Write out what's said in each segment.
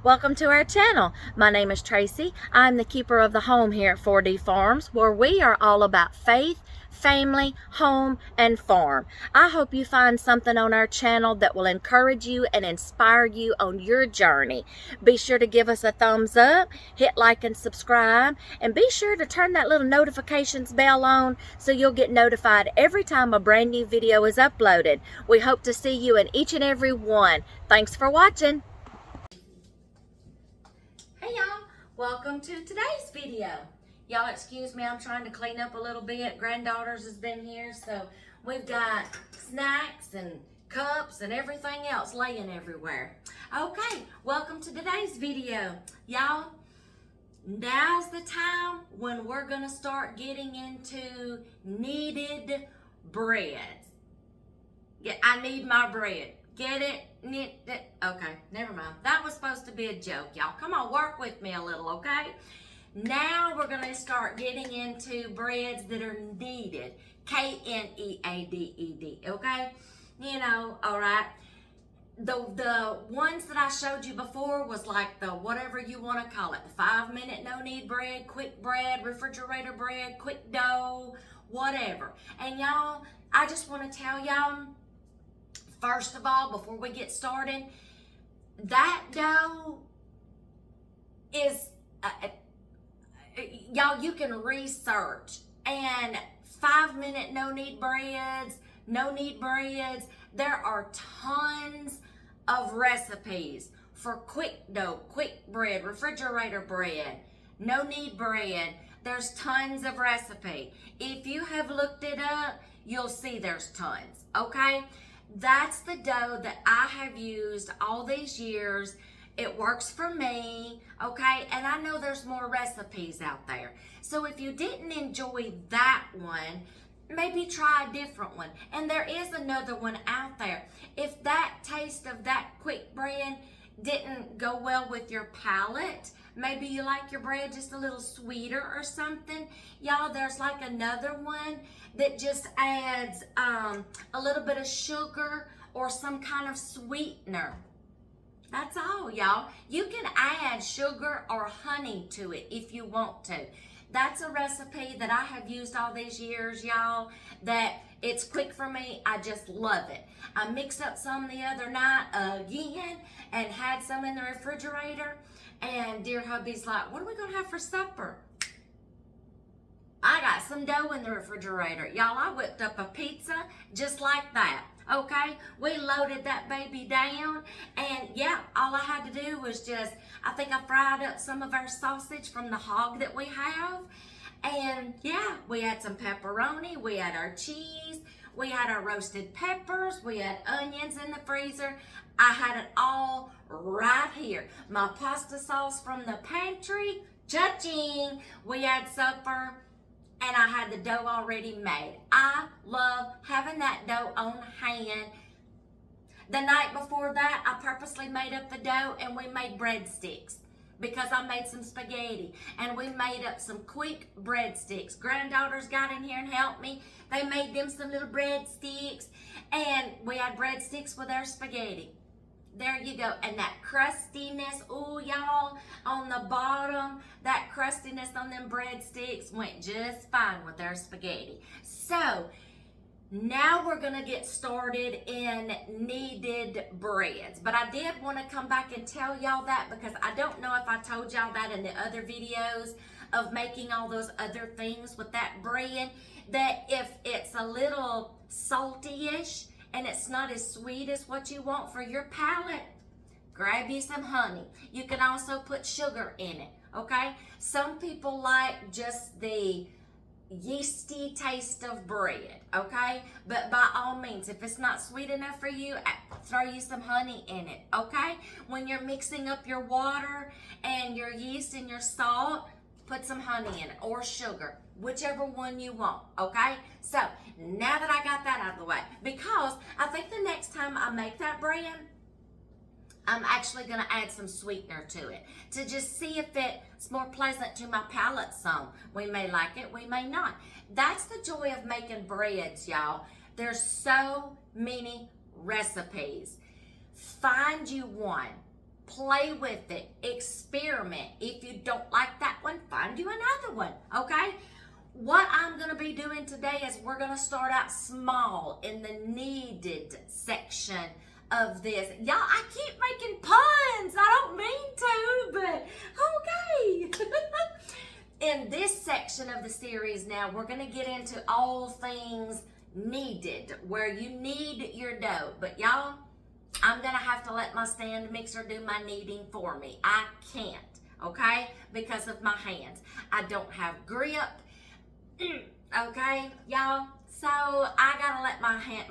Welcome to our channel. My name is Tracy. I'm the keeper of the home here at 4D Farms, where we are all about faith, family, home, and farm. I hope you find something on our channel that will encourage you and inspire you on your journey. Be sure to give us a thumbs up, hit like and subscribe, and be sure to turn that little notifications bell on so you'll get notified every time a brand new video is uploaded. We hope to see you in each and every one. Thanks for watching. Hey y'all, welcome to today's video. Y'all excuse me, I'm trying to clean up a little bit. Granddaughters has been here, so we've got snacks and cups and everything else laying everywhere. Okay, welcome to today's video. Y'all, now's the time when we're gonna start getting into kneaded breads. Yeah, I need my bread. Get it? Okay, never mind. That was supposed to be a joke, y'all. Come on, work with me a little, okay? Now we're going to start getting into breads that are kneaded. K-N-E-A-D-E-D, okay? You know, all right. The ones that I showed you before was like the whatever you want to call it. The 5-minute no-knead bread, quick bread, refrigerator bread, quick dough, whatever. And y'all, I just want to tell y'all, first of all, before we get started, that dough is, y'all, you can research, and 5-minute no-knead breads, there are tons of recipes for quick dough, quick bread, refrigerator bread, no-knead bread. There's tons of recipe. If you have looked it up, you'll see there's tons, okay? That's the dough that I have used all these years. It works for me, okay? And I know there's more recipes out there. So if you didn't enjoy that one, maybe try a different one. And there is another one out there. If that taste of that quick bread didn't go well with your palate, maybe you like your bread just a little sweeter or something, y'all, there's like another one that just adds a little bit of sugar or some kind of sweetener. That's all, y'all. You can add sugar or honey to it if you want to. That's a recipe that I have used all these years, y'all, that it's quick for me. I just love it. I mixed up some the other night again and had some in the refrigerator, and dear hubby's like, what are we gonna have for supper? I got some dough in the refrigerator. Y'all, I whipped up a pizza just like that, okay? We loaded that baby down, and yeah, all I had to do was just, I think I fried up some of our sausage from the hog that we have, and yeah, we had some pepperoni, we had our cheese, we had our roasted peppers, we had onions in the freezer. I had it all right here. My pasta sauce from the pantry, cha-ching. We had supper, and I had the dough already made. I love having that dough on hand. The night before that, I purposely made up the dough, and we made breadsticks because I made some spaghetti, and we made up some quick breadsticks. Granddaughters got in here and helped me. They made them some little breadsticks, and we had breadsticks with our spaghetti. There you go. And that crustiness, ooh, y'all, on the bottom, that crustiness on them breadsticks went just fine with our spaghetti. So, now we're going to get started in kneaded breads. But I did want to come back and tell y'all that because I don't know if I told y'all that in the other videos of making all those other things with that bread, that if it's a little salty-ish, and it's not as sweet as what you want for your palate, grab you some honey. You can also put sugar in it, okay? Some people like just the yeasty taste of bread, okay? But by all means, if it's not sweet enough for you, throw you some honey in it, okay? When you're mixing up your water and your yeast and your salt, put some honey in it or sugar, whichever one you want, okay? So now that I got that out of the way, because I think the next time I make that bread, I'm actually gonna add some sweetener to it to just see if it's more pleasant to my palate some. We may like it, we may not. That's the joy of making breads, y'all. There's so many recipes. Find you one. Play with it. Experiment. If you don't like that one, find you another one, okay? What I'm going to be doing today is we're going to start out small in the kneaded section of this. Y'all, I keep making puns. I don't mean to, but okay. In this section of the series now, we're going to get into all things kneaded, where you knead your dough. But y'all, I'm going to have to let my stand mixer do my kneading for me. I can't, okay, because of my hands. I don't have grip, okay, y'all? So I got to let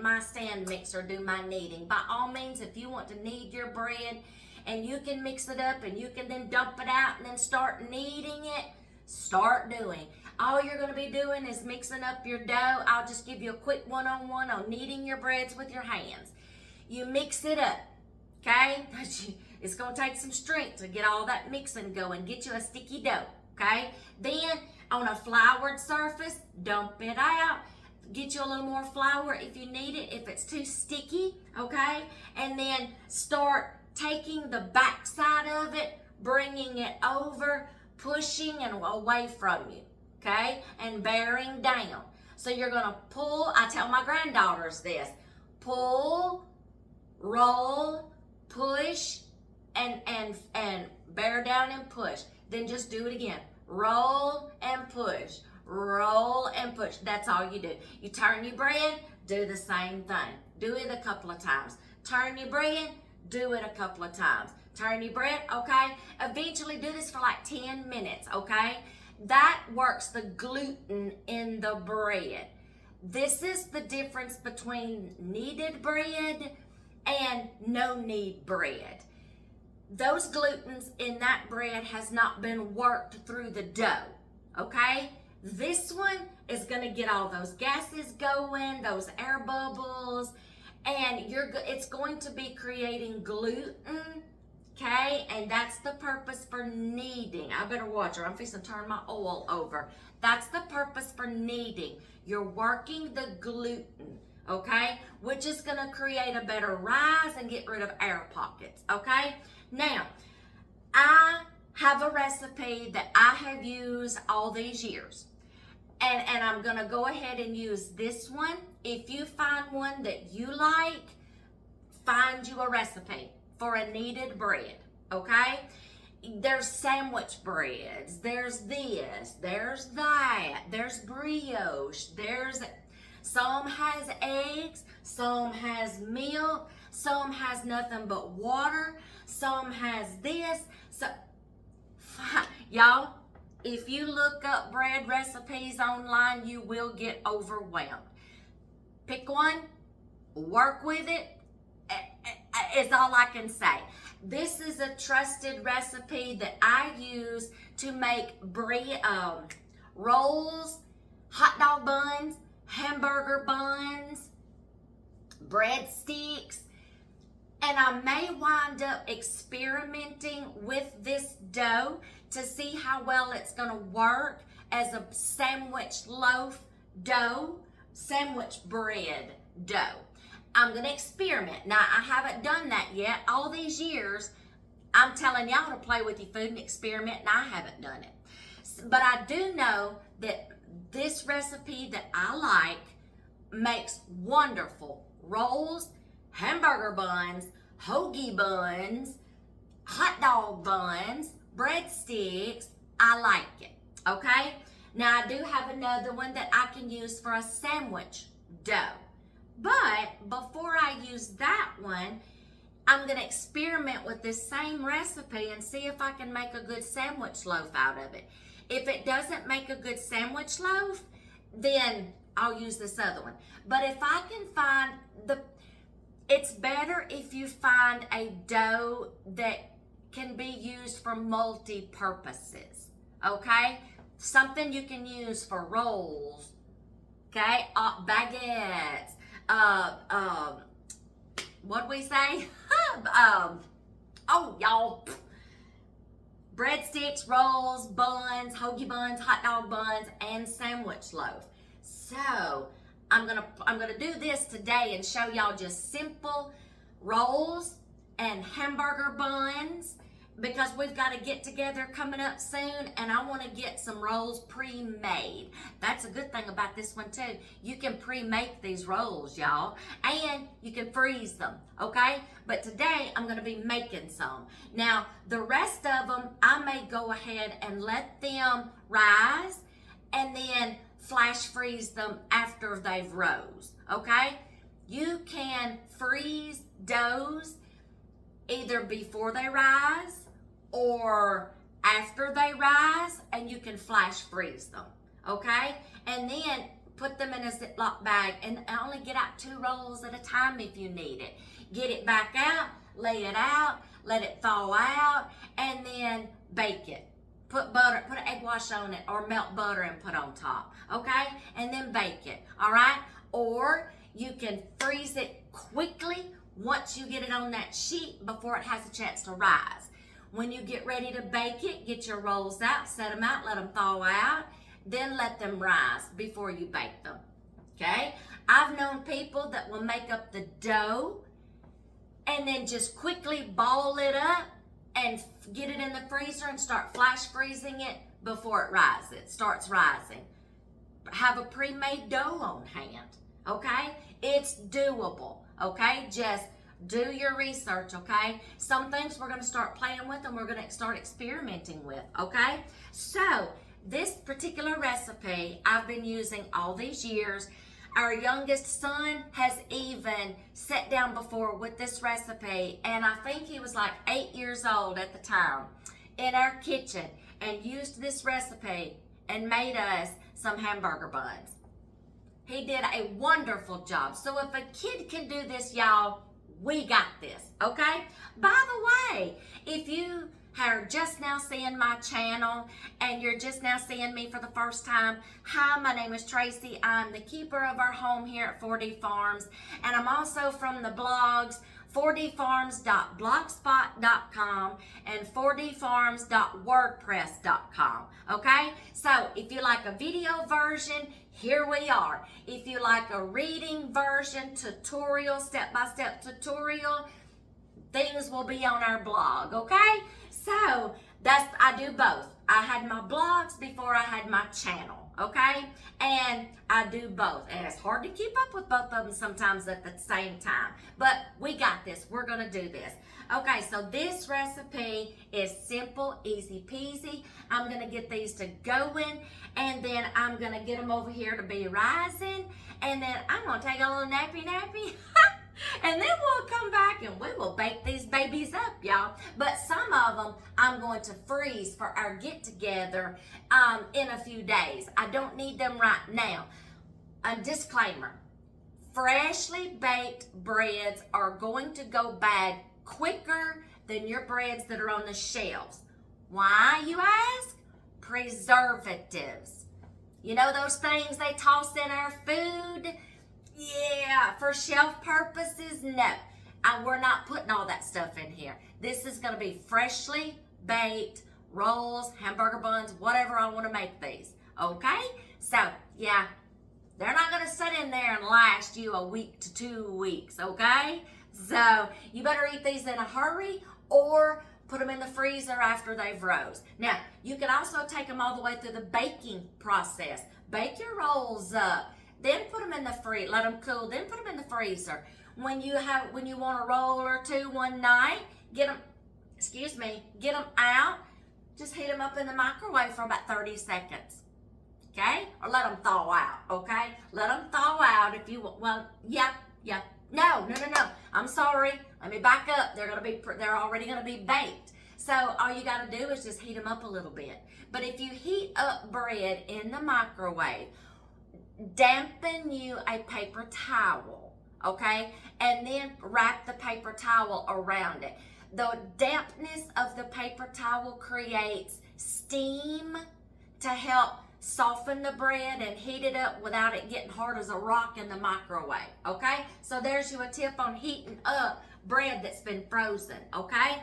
my stand mixer do my kneading. By all means, if you want to knead your bread and you can mix it up and you can then dump it out and then start kneading it, start doing. All you're going to be doing is mixing up your dough. I'll just give you a quick one-on-one on kneading your breads with your hands. You mix it up, okay? It's going to take some strength to get all that mixing going. Get you a sticky dough, okay? Then, on a floured surface, dump it out. Get you a little more flour if you need it, if it's too sticky, okay? And then start taking the back side of it, bringing it over, pushing and away from you, okay? And bearing down. So you're going to pull. I tell my granddaughters this. Pull, roll, push, and bear down and push. Then just do it again. Roll and push. Roll and push. That's all you do. You turn your bread, do the same thing. Do it a couple of times. Turn your bread, do it a couple of times. Turn your bread, okay? Eventually do this for like 10 minutes, okay? That works the gluten in the bread. This is the difference between kneaded bread and no knead bread. Those glutens in that bread has not been worked through the dough, okay? This one is going to get all those gases going, those air bubbles, and it's going to be creating gluten, okay? And that's the purpose for kneading. I better watch her. I'm fixing to turn my oil over. That's the purpose for kneading. You're working the gluten, okay? Which is going to create a better rise and get rid of air pockets, okay? Now, I have a recipe that I have used all these years. And I'm going to go ahead and use this one. If you find one that you like, find you a recipe for a kneaded bread, okay? There's sandwich breads, there's this, there's that, there's brioche, some has eggs, some has milk, some has nothing but water, some has this. So, y'all, if you look up bread recipes online, you will get overwhelmed. Pick one, work with it, is all I can say. This is a trusted recipe that I use to make bread, rolls, hot dog buns, hamburger buns, breadsticks, and I may wind up experimenting with this dough to see how well it's going to work as a sandwich loaf dough, sandwich bread dough. I'm going to experiment. Now, I haven't done that yet. All these years, I'm telling y'all to play with your food and experiment, and I haven't done it. But I do know that this recipe that I like makes wonderful rolls, hamburger buns, hoagie buns, hot dog buns, breadsticks. I like it, okay? Now, I do have another one that I can use for a sandwich dough. But before I use that one, I'm going to experiment with this same recipe and see if I can make a good sandwich loaf out of it. If it doesn't make a good sandwich loaf, then I'll use this other one. But if I can find it's better if you find a dough that can be used for multi-purposes, okay? Something you can use for rolls, okay? Baguettes, what'd we say? Y'all, breadsticks, rolls, buns, hoagie buns, hot dog buns, and sandwich loaf. So I'm gonna do this today and show y'all just simple rolls and hamburger buns, because we've got a get together coming up soon and I want to get some rolls pre-made. That's a good thing about this one too. You can pre-make these rolls, y'all, and you can freeze them, okay? But today I'm going to be making some. Now, the rest of them, I may go ahead and let them rise and then flash freeze them after they've rose, okay? You can freeze doughs either before they rise or after they rise, and you can flash freeze them, okay? And then put them in a Ziploc bag and only get out 2 rolls at a time if you need it. Get it back out, lay it out, let it thaw out, and then bake it. Put butter, put an egg wash on it, or melt butter and put on top, okay? And then bake it, all right? Or you can freeze it quickly once you get it on that sheet before it has a chance to rise. When you get ready to bake it, get your rolls out, set them out, let them thaw out, then let them rise before you bake them, okay? I've known people that will make up the dough and then just quickly ball it up and get it in the freezer and start flash freezing it before it starts rising. Have a pre-made dough on hand, okay? It's doable, okay? Just do your research, okay? Some things we're going to start playing with and we're going to start experimenting with, okay? So, this particular recipe I've been using all these years. Our youngest son has even sat down before with this recipe, and I think he was like 8 years old at the time, in our kitchen, and used this recipe and made us some hamburger buns. He did a wonderful job. So if a kid can do this, y'all, we got this, okay? By the way, if you are just now seeing my channel and you're just now seeing me for the first time, hi, my name is Tracy. I'm the keeper of our home here at 4D Farms, and I'm also from the blogs 4dfarms.blogspot.com and 4dfarms.wordpress.com, okay? So if you like a video version, here we are. If you like a reading version, tutorial, step-by-step tutorial, things will be on our blog, okay? So I do both. I had my blogs before I had my channel, okay? And I do both. And it's hard to keep up with both of them sometimes at the same time. But we got this. We're going to do this. Okay, so this recipe is simple, easy peasy. I'm going to get these to going, and then I'm going to get them over here to be rising, and then I'm going to take a little nappy, and then we'll come back and we will bake these babies up, y'all. But some of them I'm going to freeze for our get-together in a few days. I don't need them right now. A disclaimer, freshly baked breads are going to go bad quicker than your breads that are on the shelves. Why, you ask? Preservatives. You know those things they toss in our food? Yeah, for shelf purposes, no. We're not putting all that stuff in here. This is going to be freshly baked rolls, hamburger buns, whatever I want to make these, okay? So, yeah, they're not going to sit in there and last you a week to 2 weeks, okay? So, you better eat these in a hurry or put them in the freezer after they've rose. Now, you can also take them all the way through the baking process. Bake your rolls up. Then put them in the let them cool, then put them in the freezer. When you want a roll or two one night, get them out, just heat them up in the microwave for about 30 seconds, okay? Or let them thaw out, okay? Let them thaw out if you want, well, yeah. No, I'm sorry, let me back up. They're already gonna be baked. So all you gotta do is just heat them up a little bit. But if you heat up bread in the microwave, dampen you a paper towel, okay? And then wrap the paper towel around it. The dampness of the paper towel creates steam to help soften the bread and heat it up without it getting hard as a rock in the microwave, okay? So there's you a tip on heating up bread that's been frozen, okay?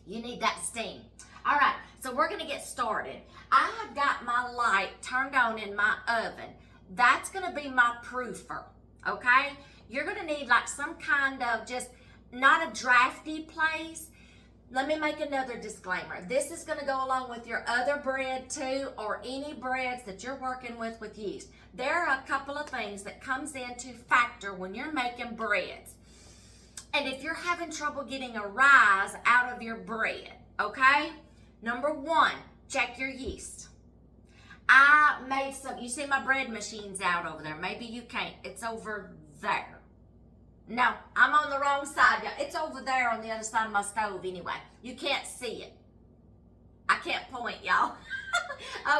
You need that steam. All right, so we're gonna get started. I have got my light turned on in my oven. That's gonna be my proofer, okay? You're gonna need like some kind of just not a drafty place. Let me make another disclaimer. This is going to go along with your other bread too, or any breads that you're working with yeast. There are a couple of things that comes into factor when you're making breads. And if you're having trouble getting a rise out of your bread, okay? Number one, check your yeast. I made some, you see my bread machine's out over there. Maybe you can't. It's over there. No, I'm on the wrong side, y'all. It's over there on the other side of my stove anyway. You can't see it. I can't point, y'all.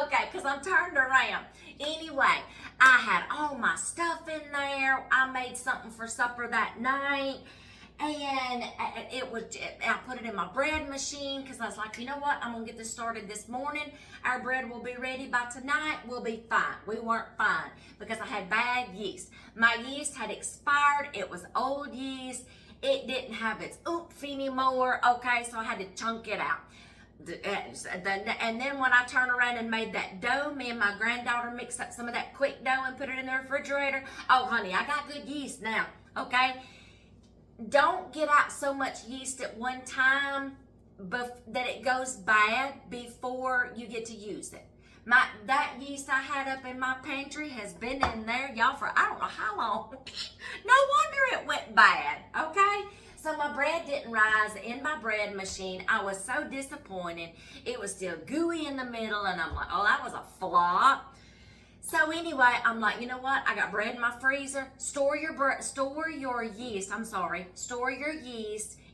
Okay, because I'm turned around. Anyway, I had all my stuff in there. I made something for supper that night. And I put it in my bread machine because I was like, you know what? I'm going to get this started this morning. Our bread will be ready by tonight. We'll be fine. We weren't fine because I had bad yeast. My yeast had expired. It was old yeast. It didn't have its oomph anymore. Okay, so I had to chunk it out. And then when I turned around and made that dough, me and my granddaughter mixed up some of that quick dough and put it in the refrigerator. Oh, honey, I got good yeast now. Okay. Don't get out so much yeast at one time that it goes bad before you get to use it. That yeast I had up in my pantry has been in there, y'all, for I don't know how long. No wonder it went bad, okay? So my bread didn't rise in my bread machine. I was so disappointed. It was still gooey in the middle, and I'm like, oh, that was a flop. So anyway, I'm like, you know what? I got bread in my freezer. Store your yeast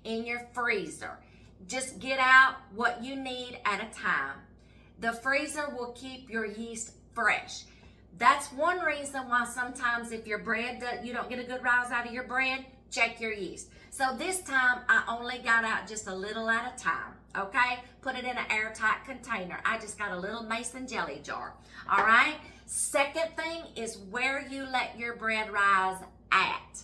in your freezer. Just get out what you need at a time. The freezer will keep your yeast fresh. That's one reason why sometimes if your bread, you don't get a good rise out of your bread, check your yeast. So this time I only got out just a little at a time, okay? Put it in an airtight container. I just got a little mason jelly jar, all right? Second thing is where you let your bread rise at.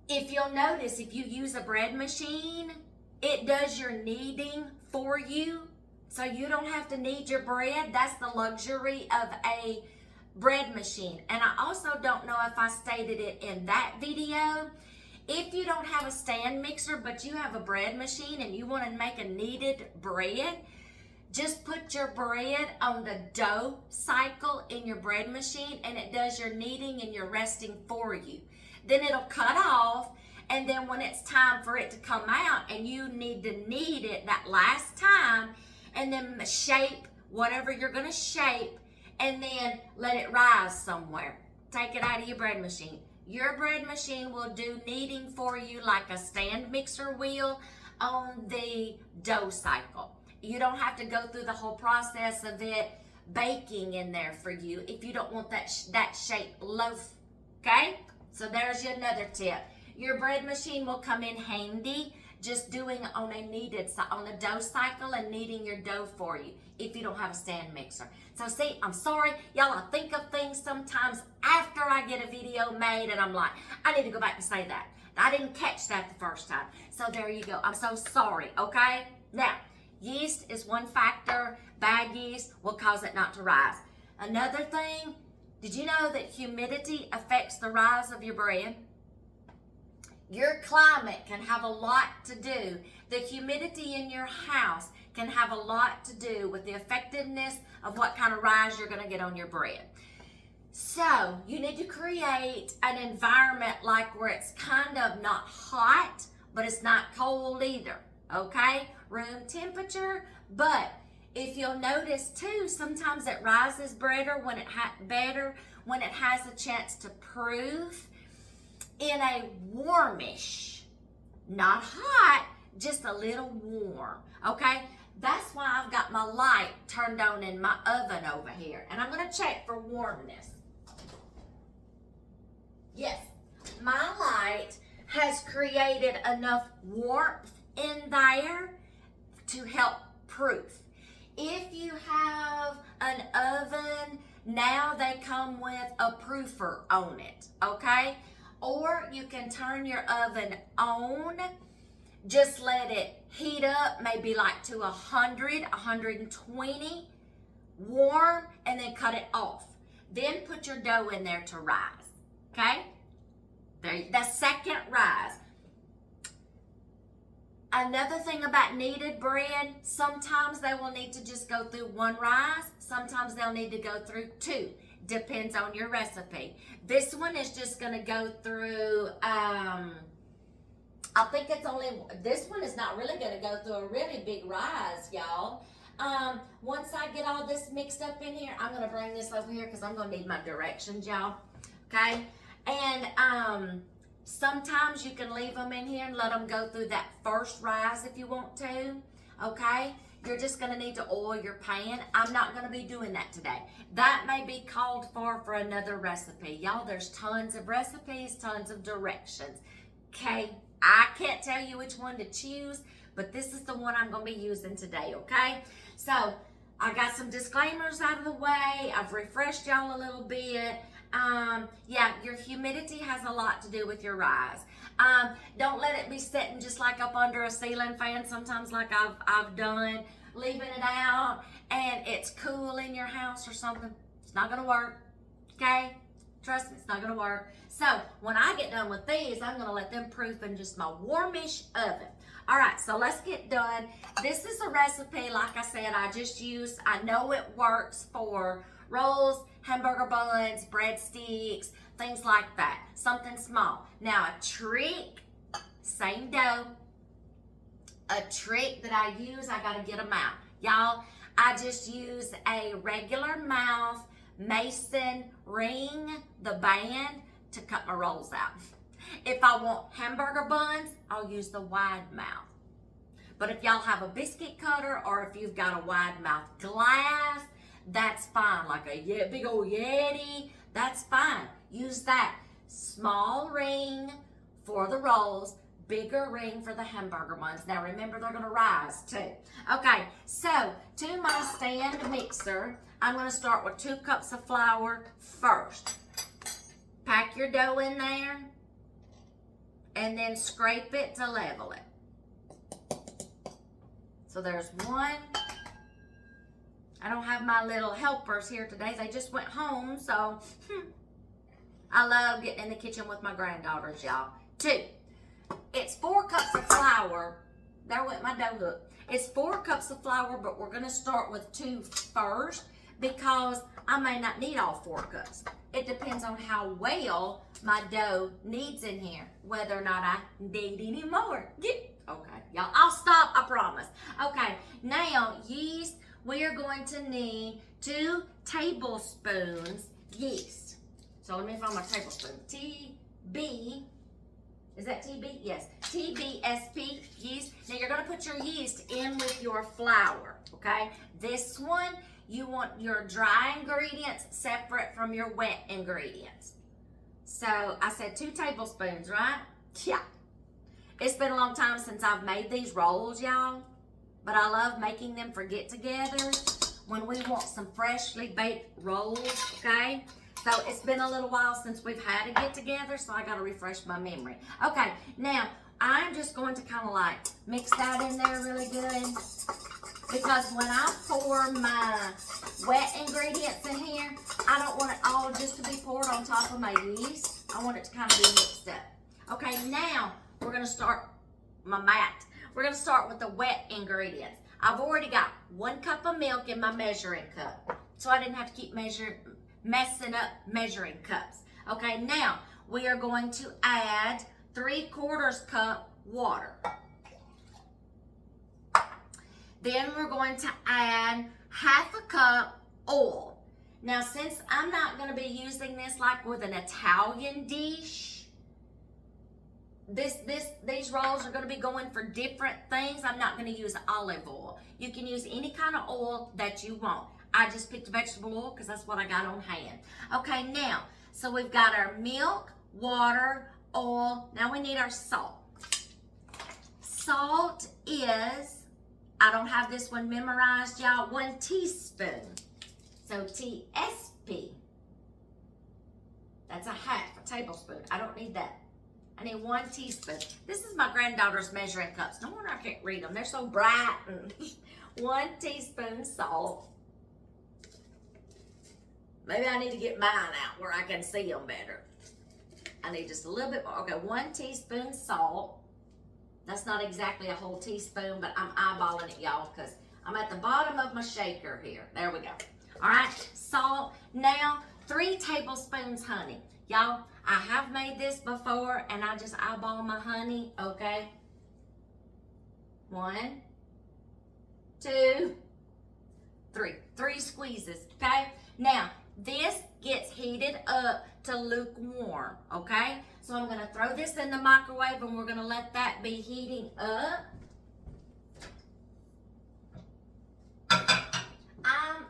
If you'll notice, if you use a bread machine, it does your kneading for you. So you don't have to knead your bread. That's the luxury of a bread machine. And I also don't know if I stated it in that video. If you don't have a stand mixer, but you have a bread machine and you want to make a kneaded bread, just put your bread on the dough cycle in your bread machine and it does your kneading and your resting for you. Then it'll cut off, and then when it's time for it to come out and you need to knead it that last time, and then shape whatever you're going to shape, and then let it rise somewhere. Take it out of your bread machine. Your bread machine will do kneading for you like a stand mixer will on the dough cycle. You don't have to go through the whole process of it baking in there for you if you don't want that shaped loaf, okay? So there's another tip. Your bread machine will come in handy just doing on a dough cycle and kneading your dough for you if you don't have a stand mixer. So see, I'm sorry, y'all, I think of things sometimes after I get a video made and I'm like, I need to go back and say that. I didn't catch that the first time. So there you go. I'm so sorry, okay? Now, yeast is one factor. Bad yeast will cause it not to rise. Another thing, did you know that humidity affects the rise of your bread? Your climate can have a lot to do. The humidity in your house can have a lot to do with the effectiveness of what kind of rise you're going to get on your bread. So you need to create an environment like where it's kind of not hot, but it's not cold either, okay? Room temperature, but if you'll notice too, sometimes it rises better when it has a chance to proof in a warmish, not hot, just a little warm, okay? That's why I've got my light turned on in my oven over here. And I'm gonna check for warmness. Yes, my light has created enough warmth in there to help proof. If you have an oven, now they come with a proofer on it, okay? Or you can turn your oven on, just let it heat up, maybe like to 100, 120, warm, and then cut it off. Then put your dough in there to rise, okay? The second rise. Another thing about kneaded bread, sometimes they will need to just go through one rise. Sometimes they'll need to go through two. Depends on your recipe. This one is just going to go through, I think it's only, this one is not really going to go through a really big rise, y'all. Once I get all this mixed up in here, I'm going to bring this over here because I'm going to need my directions, y'all. Okay? And, sometimes you can leave them in here and let them go through that first rise if you want to, okay? You're just gonna need to oil your pan. I'm not gonna be doing that today. That may be called for another recipe. Y'all, there's tons of recipes, tons of directions, okay? I can't tell you which one to choose, but this is the one I'm gonna be using today, okay? So, I got some disclaimers out of the way. I've refreshed y'all a little bit. Yeah, your humidity has a lot to do with your rise. Don't let it be sitting just like up under a ceiling fan sometimes like I've done, leaving it out and it's cool in your house or something. It's not gonna work, okay? Trust me, it's not gonna work. So when I get done with these, I'm gonna let them proof in just my warmish oven. All right, so let's get done. This is a recipe, like I said, I just used. I know it works for rolls, hamburger buns, breadsticks, things like that. Something small. Now a trick, same dough. A trick that I use, I gotta get them out. Y'all, I just use a regular mouth mason ring, the band, to cut my rolls out. If I want hamburger buns, I'll use the wide mouth. But if y'all have a biscuit cutter or if you've got a wide mouth glass, that's fine. Like a big old Yeti, that's fine. Use that. Small ring for the rolls, bigger ring for the hamburger buns. Now remember, they're gonna rise too. Okay, so to my stand mixer, I'm gonna start with 2 cups of flour first. Pack your dough in there and then scrape it to level it. So there's 1. I don't have my little helpers here today. They just went home, so I love getting in the kitchen with my granddaughters, y'all. 2. It's 4 cups of flour. There went my dough hook. It's 4 cups of flour, but we're gonna start with 2 first because I may not need all 4 cups. It depends on how well my dough kneads in here, whether or not I need any more. Okay, y'all, I'll stop, I promise. Okay, now yeast, we are going to need 2 tablespoons yeast. So let me find my tablespoon. TB, is that TB? Yes, TBSP yeast. Now you're gonna put your yeast in with your flour, okay? This one, you want your dry ingredients separate from your wet ingredients. So I said 2 tablespoons, right? Yeah. It's been a long time since I've made these rolls, y'all, but I love making them for get-togethers when we want some freshly baked rolls, okay? So it's been a little while since we've had a get-together, so I gotta refresh my memory. Okay, now I'm just going to kind of like mix that in there really good because when I pour my wet ingredients in here, I don't want it all just to be poured on top of my yeast. I want it to kind of be mixed up. Okay, now we're gonna start my mat. We're gonna start with the wet ingredients. I've already got 1 cup of milk in my measuring cup, so I didn't have to keep messing up measuring cups. Okay, now we are going to add 3/4 cup water. Then we're going to add 1/2 cup oil. Now, since I'm not going to be using this like with an Italian dish, these rolls are going to be going for different things. I'm not going to use olive oil. You can use any kind of oil that you want. I just picked vegetable oil because that's what I got on hand. Okay, now, so we've got our milk, water, oil. Now we need our salt. Salt is, I don't have this one memorized, y'all, 1 teaspoon. So TSP. That's a 1/2 tablespoon. I don't need that. I need 1 teaspoon. This is my granddaughter's measuring cups. No wonder I can't read them. They're so bright. 1 teaspoon salt. Maybe I need to get mine out where I can see them better. I need just a little bit more. Okay, 1 teaspoon salt. That's not exactly a whole teaspoon, but I'm eyeballing it, y'all, because I'm at the bottom of my shaker here. There we go. All right, salt. Now, 3 tablespoons honey. Y'all, I have made this before, and I just eyeball my honey, okay? 1, 2, 3. 3 squeezes, okay? Now, this gets heated up to lukewarm, okay? So I'm gonna throw this in the microwave and we're gonna let that be heating up.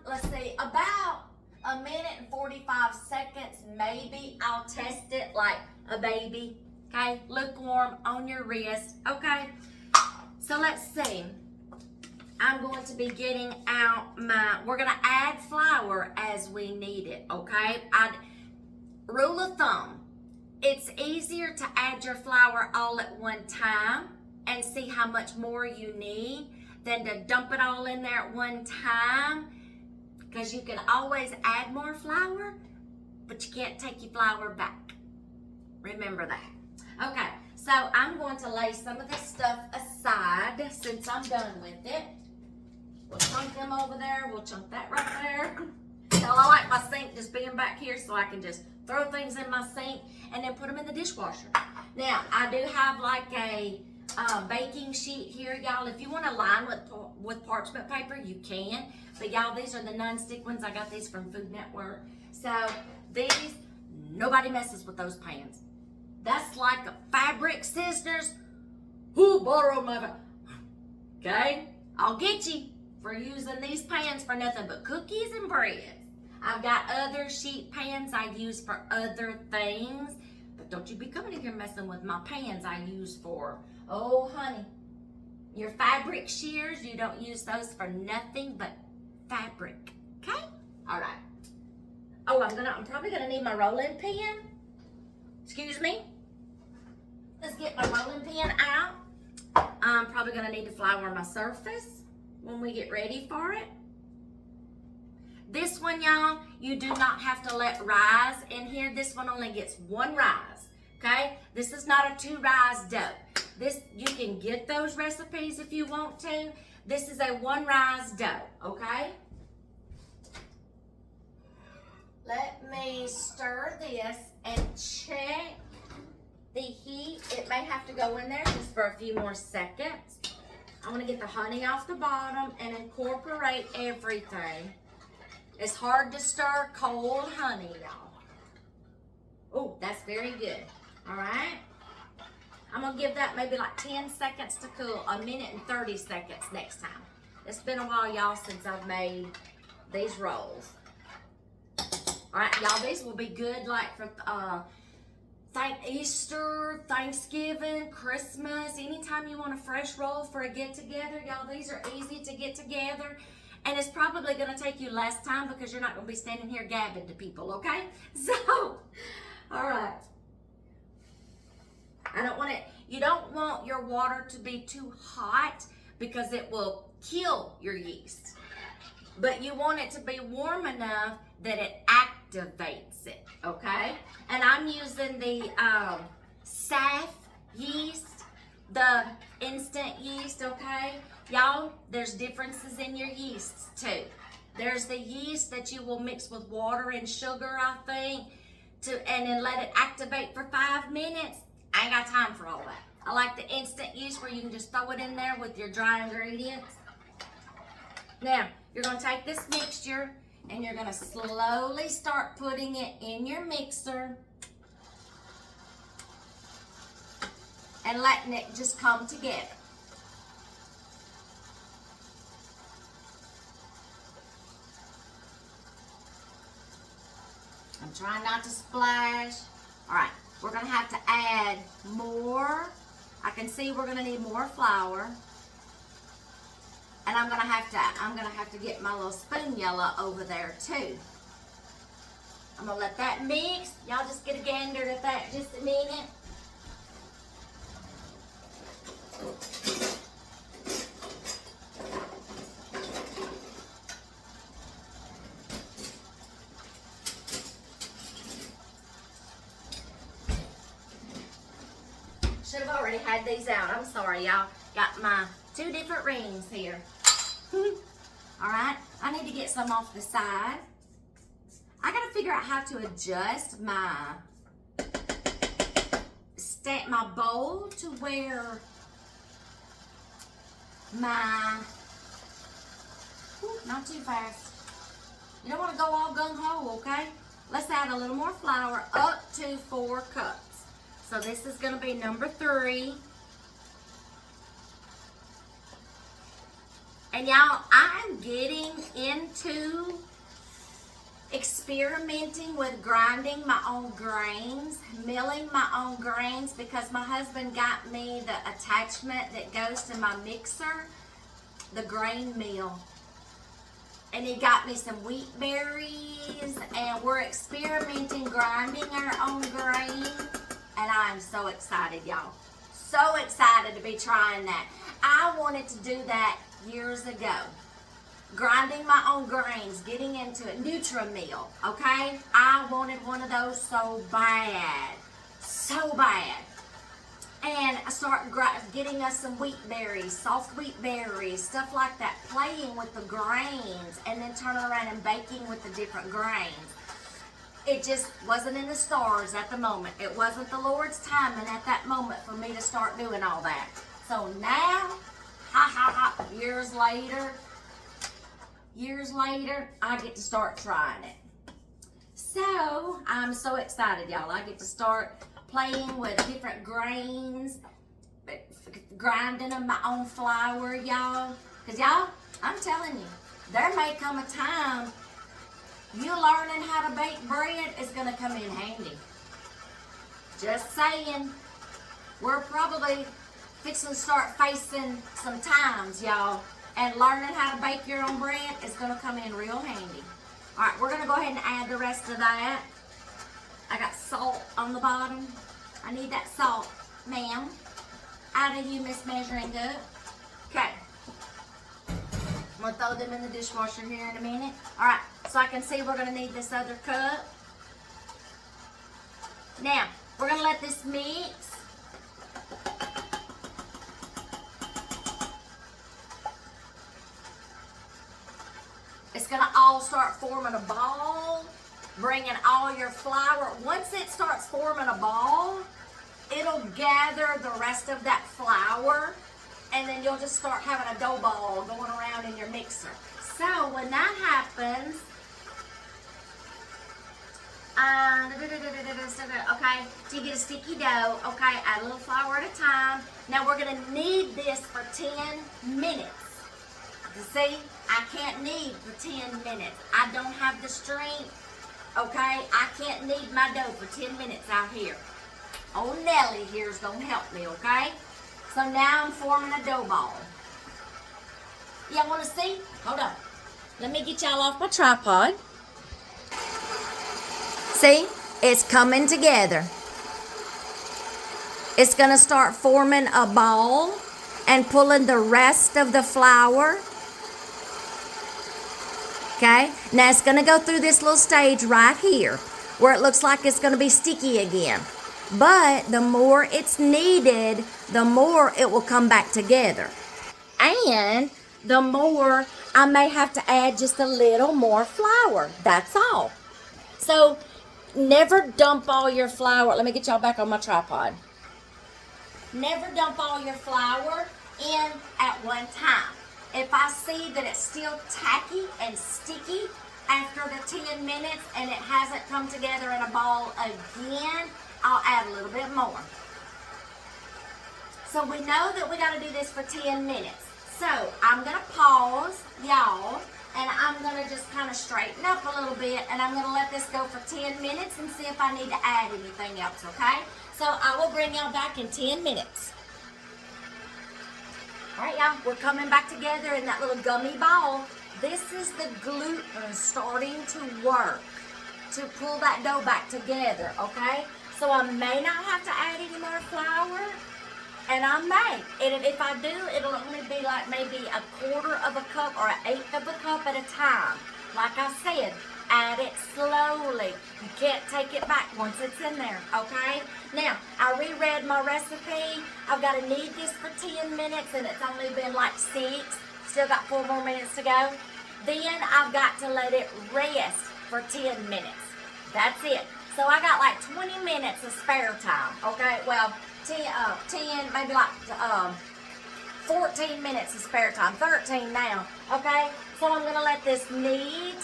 Let's see, about a minute and 45 seconds, maybe. I'll test it like a baby, okay? Lukewarm on your wrist, okay? So let's see. I'm going to be getting out we're gonna add flour as we need it, okay? Rule of thumb, it's easier to add your flour all at one time and see how much more you need than to dump it all in there at one time, because you can always add more flour, but you can't take your flour back. Remember that. Okay, so I'm going to lay some of this stuff aside since I'm done with it. We'll chunk them over there. We'll chunk that right there. Y'all, I like my sink just being back here so I can just throw things in my sink and then put them in the dishwasher. Now, I do have like a baking sheet here, y'all. If you want to line with parchment paper, you can. But y'all, these are the non-stick ones. I got these from Food Network. So these, nobody messes with those pans. That's like a fabric scissors. Who borrowed my, okay? I'll get you for using these pans for nothing but cookies and bread. I've got other sheet pans I use for other things, but don't you be coming in here messing with my pans I use for, oh honey, your fabric shears, you don't use those for nothing but fabric, okay? All right. Oh, I'm probably gonna need my rolling pin. Excuse me. Let's get my rolling pin out. I'm probably gonna need to flour my surface when we get ready for it. This one, y'all, you do not have to let rise in here. This one only gets 1 rise, okay? This is not a 2 rise dough. This, you can get those recipes if you want to. This is a 1 rise dough, okay? Let me stir this and check the heat. It may have to go in there just for a few more seconds. I want to get the honey off the bottom and incorporate everything. It's hard to stir cold honey, y'all. Oh, that's very good. All right. I'm going to give that maybe like 10 seconds to cool, a minute and 30 seconds next time. It's been a while, y'all, since I've made these rolls. All right, y'all, these will be good like for Easter, Thanksgiving, Christmas, anytime you want a fresh roll for a get-together. Y'all, these are easy to get together. And it's probably going to take you less time because you're not going to be standing here gabbing to people, okay? So, all right. You don't want your water to be too hot because it will kill your yeast. But you want it to be warm enough that it activates it, okay? And I'm using the SAF yeast, the instant yeast, okay? Y'all, there's differences in your yeasts too. There's the yeast that you will mix with water and sugar, I think, and then let it activate for 5 minutes. I ain't got time for all that. I like the instant yeast where you can just throw it in there with your dry ingredients. Now, you're gonna take this mixture and you're gonna slowly start putting it in your mixer and letting it just come together. I'm trying not to splash. All right, we're gonna have to add more. I can see we're gonna need more flour. And I'm gonna have to get my little spoon yellow over there too. I'm gonna let that mix. Y'all just get a gander at that just a minute. Should have already had these out. I'm sorry, y'all. Got my 2 different rings here. All right, I need to get some off the side. I gotta figure out how to adjust my bowl to where not too fast. You don't want to go all gung-ho, okay? Let's add a little more flour, up to 4 cups. So this is gonna be number 3. And y'all, I'm getting into experimenting with grinding my own grains, milling my own grains, because my husband got me the attachment that goes to my mixer, the grain mill. And he got me some wheat berries, and we're experimenting grinding our own grain. And I'm so excited, y'all. So excited to be trying that. I wanted to do that years ago. Grinding my own grains, getting into it. Nutri-Mill, okay? I wanted one of those so bad. So bad. And I started getting us some wheat berries, soft wheat berries, stuff like that, playing with the grains, and then turning around and baking with the different grains. It just wasn't in the stars at the moment. It wasn't the Lord's timing at that moment for me to start doing all that. So now, years later, I get to start trying it. So, I'm so excited, y'all. I get to start playing with different grains, grinding up my own flour, y'all. Because, y'all, I'm telling you, there may come a time you learning how to bake bread is going to come in handy. Just saying. We're probably fixing to start facing some times, y'all. And learning how to bake your own bread is going to come in real handy. All right, we're going to go ahead and add the rest of that. I got salt on the bottom. I need that salt, ma'am. Out of you, Miss Measuring Cup. Okay. I'm going to throw them in the dishwasher here in a minute. All right, so I can see we're going to need this other cup. Now, we're going to let this mix. It's going to all start forming a ball, bringing all your flour. Once it starts forming a ball, it'll gather the rest of that flour, and then you'll just start having a dough ball going around in your mixer. So when that happens, okay, so you get a sticky dough, okay, add a little flour at a time. Now we're going to knead this for 10 minutes. You see, I can't knead for 10 minutes. I don't have the strength, okay? I can't knead my dough for 10 minutes out here. Old Nelly here's going to help me, okay? So now I'm forming a dough ball. Y'all want to see? Hold on. Let me get y'all off my tripod. See? It's coming together. It's going to start forming a ball and pulling the rest of the flour. Okay, now it's going to go through this little stage right here where it looks like it's going to be sticky again. But the more it's kneaded, the more it will come back together. And the more I may have to add just a little more flour. That's all. So never dump all your flour. Let me get y'all back on my tripod. Never dump all your flour in at one time. If I see that it's still tacky and sticky after the 10 minutes and it hasn't come together in a ball again, I'll add a little bit more. So we know that we got to do this for 10 minutes. So I'm going to pause, y'all, and I'm going to just kind of straighten up a little bit, and I'm going to let this go for 10 minutes and see if I need to add anything else, okay? So I will bring y'all back in 10 minutes. All right, y'all, we're coming back together in that little gummy ball. This is the gluten starting to work to pull that dough back together, okay? So I may not have to add any more flour, and I may. And if I do, it'll only be like maybe 1/4 of a cup or 1/8 of a cup at a time. Like I said, Add it slowly. You can't take it back once it's in there, okay? Now, I reread my recipe. I've got to knead this for 10 minutes, and it's only been like 6. Still got 4 more minutes to go. Then I've got to let it rest for 10 minutes. That's it. So I got like 20 minutes of spare time, okay? Well, 10, maybe like 14 minutes of spare time, 13 now, okay? So I'm gonna let this knead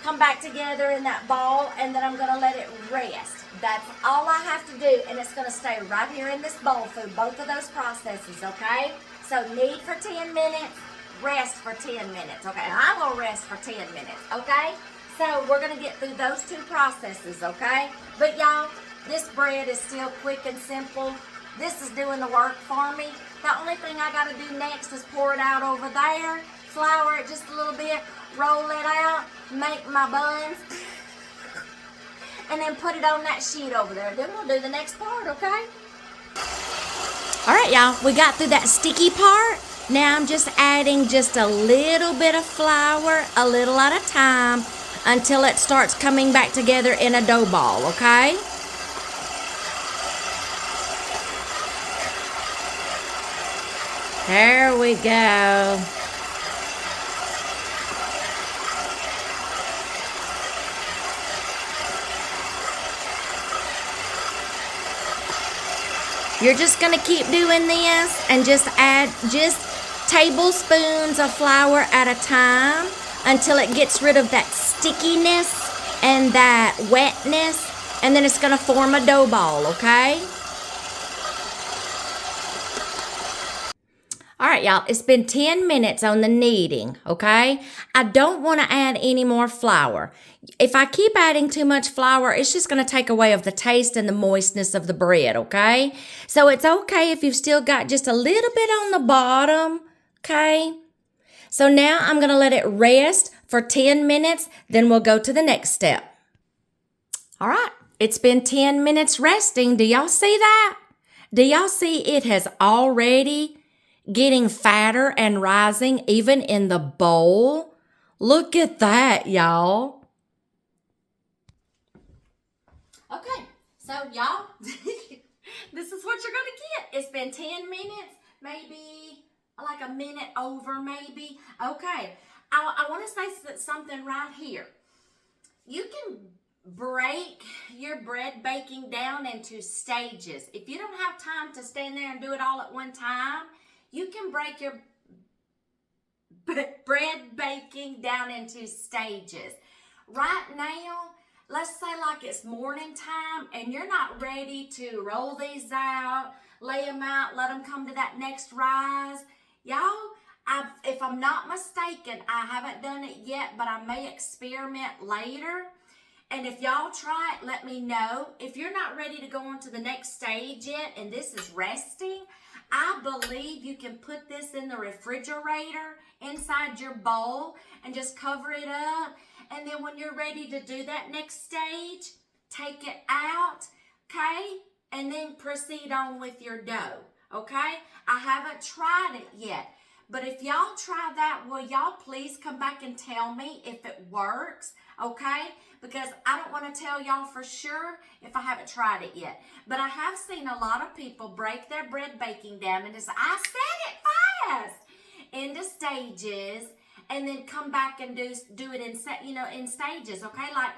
come back together in that ball, and then I'm gonna let it rest. That's all I have to do, and it's gonna stay right here in this bowl through both of those processes, okay? So knead for 10 minutes, rest for 10 minutes, okay? And I'm gonna rest for 10 minutes, okay? So we're gonna get through those 2 processes, okay? But y'all, this bread is still quick and simple. This is doing the work for me. The only thing I gotta do next is pour it out over there, flour it just a little bit, roll it out, make my buns, and then put it on that sheet over there. Then we'll do the next part, okay? All right, y'all, we got through that sticky part. Now I'm just adding just a little bit of flour, a little at a time, until it starts coming back together in a dough ball, okay? There we go. You're just going to keep doing this and just add just tablespoons of flour at a time until it gets rid of that stickiness and that wetness, and then it's going to form a dough ball, okay? All right, y'all, it's been 10 minutes on the kneading, okay? I don't want to add any more flour. If I keep adding too much flour, it's just going to take away of the taste and the moistness of the bread, okay? So it's okay if you've still got just a little bit on the bottom, okay? So now I'm going to let it rest for 10 minutes, then we'll go to the next step. All right, it's been 10 minutes resting. Do y'all see that? Do y'all see it has already getting fatter and rising even in the bowl? Look at that, y'all. Okay, so y'all, this is what you're gonna get. It's been 10 minutes, maybe like a minute over maybe. Okay, I want to say something right here. You can break your bread baking down into stages. If you don't have time to stand there and do it all at one time, you can break your bread baking down into stages. Right now, let's say like it's morning time and you're not ready to roll these out, lay them out, let them come to that next rise. Y'all, if I'm not mistaken, I haven't done it yet, but I may experiment later. And if y'all try it, let me know. If you're not ready to go on to the next stage yet and this is resting, I believe you can put this in the refrigerator inside your bowl and just cover it up. And then when you're ready to do that next stage, take it out, okay? And then proceed on with your dough, okay? I haven't tried it yet. But if y'all try that, will y'all please come back and tell me if it works, okay? Because I don't want to tell y'all for sure if I haven't tried it yet. But I have seen a lot of people break their bread baking down into, I said it fast, into stages, and then come back and do it in stages, okay? Like,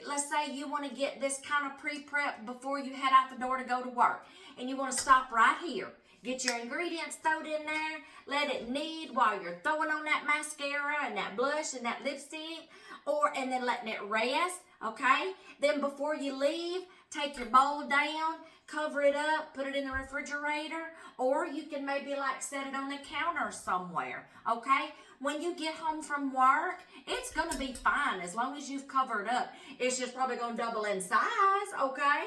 let's say you want to get this kind of pre-prep before you head out the door to go to work, and you want to stop right here. Get your ingredients thrown in there, let it knead while you're throwing on that mascara and that blush and that lipstick, and then letting it rest, okay? Then before you leave, take your bowl down, cover it up, put it in the refrigerator, or you can maybe like set it on the counter somewhere, okay? When you get home from work, it's gonna be fine as long as you've covered up. It's just probably gonna double in size, okay?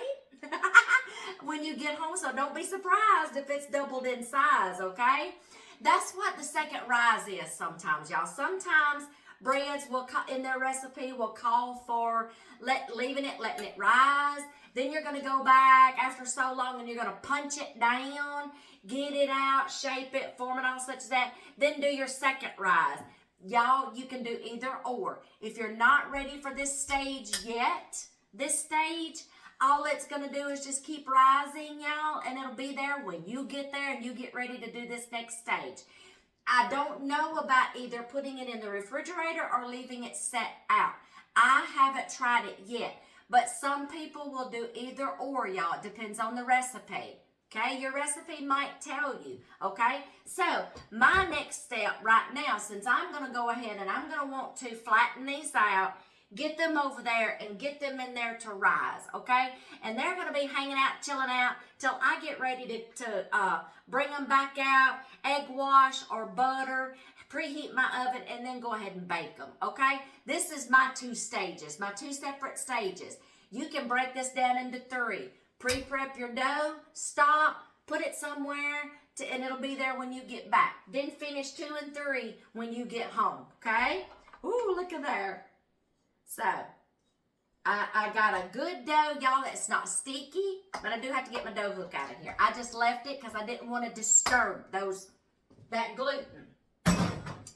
When you get home, so don't be surprised if it's doubled in size, okay? That's what the second rise is sometimes, y'all. Sometimes breads in their recipe will call for letting it rise. Then you're going to go back after so long and you're going to punch it down, get it out, shape it, form it all such that. Then do your second rise. y'all, you can do either or. If you're not ready for this stage yet, all it's going to do is just keep rising, y'all, and it'll be there when you get there and you get ready to do this next stage. I don't know about either putting it in the refrigerator or leaving it set out. I haven't tried it yet, but some people will do either or, y'all. It depends on the recipe. Okay, your recipe might tell you, okay? So, my next step right now, since I'm going to go ahead and I'm going to want to flatten these out, get them over there and get them in there to rise, okay? And they're going to be hanging out, chilling out, till I get ready to bring them back out, egg wash or butter, preheat my oven, and then go ahead and bake them, okay? This is my 2 stages, my 2 separate stages. You can break this down into 3. Pre-prep your dough, stop, put it somewhere, and it'll be there when you get back. Then finish 2 and 3 when you get home, okay? Ooh, look at there. So, I got a good dough, y'all, that's not sticky, but I do have to get my dough hook out of here. I just left it because I didn't want to disturb that gluten.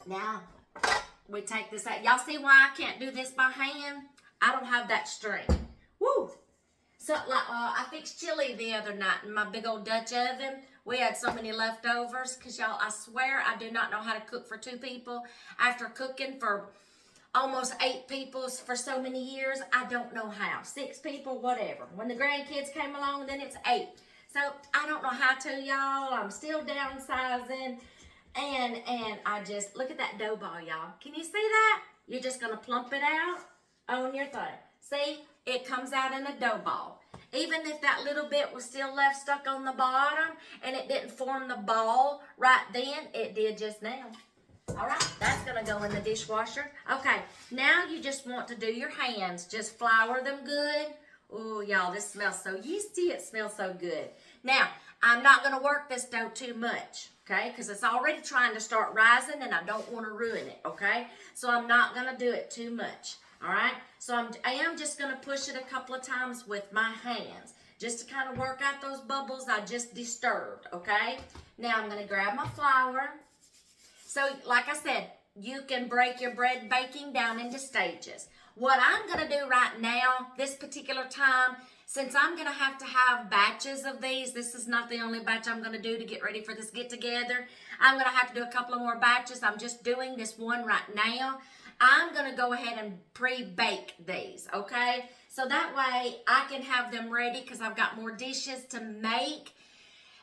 Now, we take this out. Y'all see why I can't do this by hand? I don't have that strength. Woo! So, like, I fixed chili the other night in my big old Dutch oven. We had so many leftovers because, y'all, I swear I do not know how to cook for 2 people. After cooking for almost 8 people for so many years, I don't know how. 6 people, whatever. When the grandkids came along, then it's 8. So, I don't know how to, y'all. I'm still downsizing. And I just, look at that dough ball, y'all. Can you see that? You're just going to plump it out on your thing. See? It comes out in a dough ball. Even if that little bit was still left stuck on the bottom and it didn't form the ball right then, it did just now. All right, that's going to go in the dishwasher. Okay, now you just want to do your hands. Just flour them good. Oh, y'all, this smells so yeasty. It smells so good. Now, I'm not going to work this dough too much, okay, because it's already trying to start rising and I don't want to ruin it, okay? So I'm not going to do it too much. All right, so I am just going to push it a couple of times with my hands just to kind of work out those bubbles I just disturbed, okay? Now I'm going to grab my flour. So like I said, you can break your bread baking down into stages. What I'm going to do right now, this particular time, since I'm going to have batches of these, this is not the only batch I'm going to do to get ready for this get-together. I'm going to have to do a couple of more batches. I'm just doing this one right now. I'm going to go ahead and pre-bake these, okay? So that way I can have them ready because I've got more dishes to make.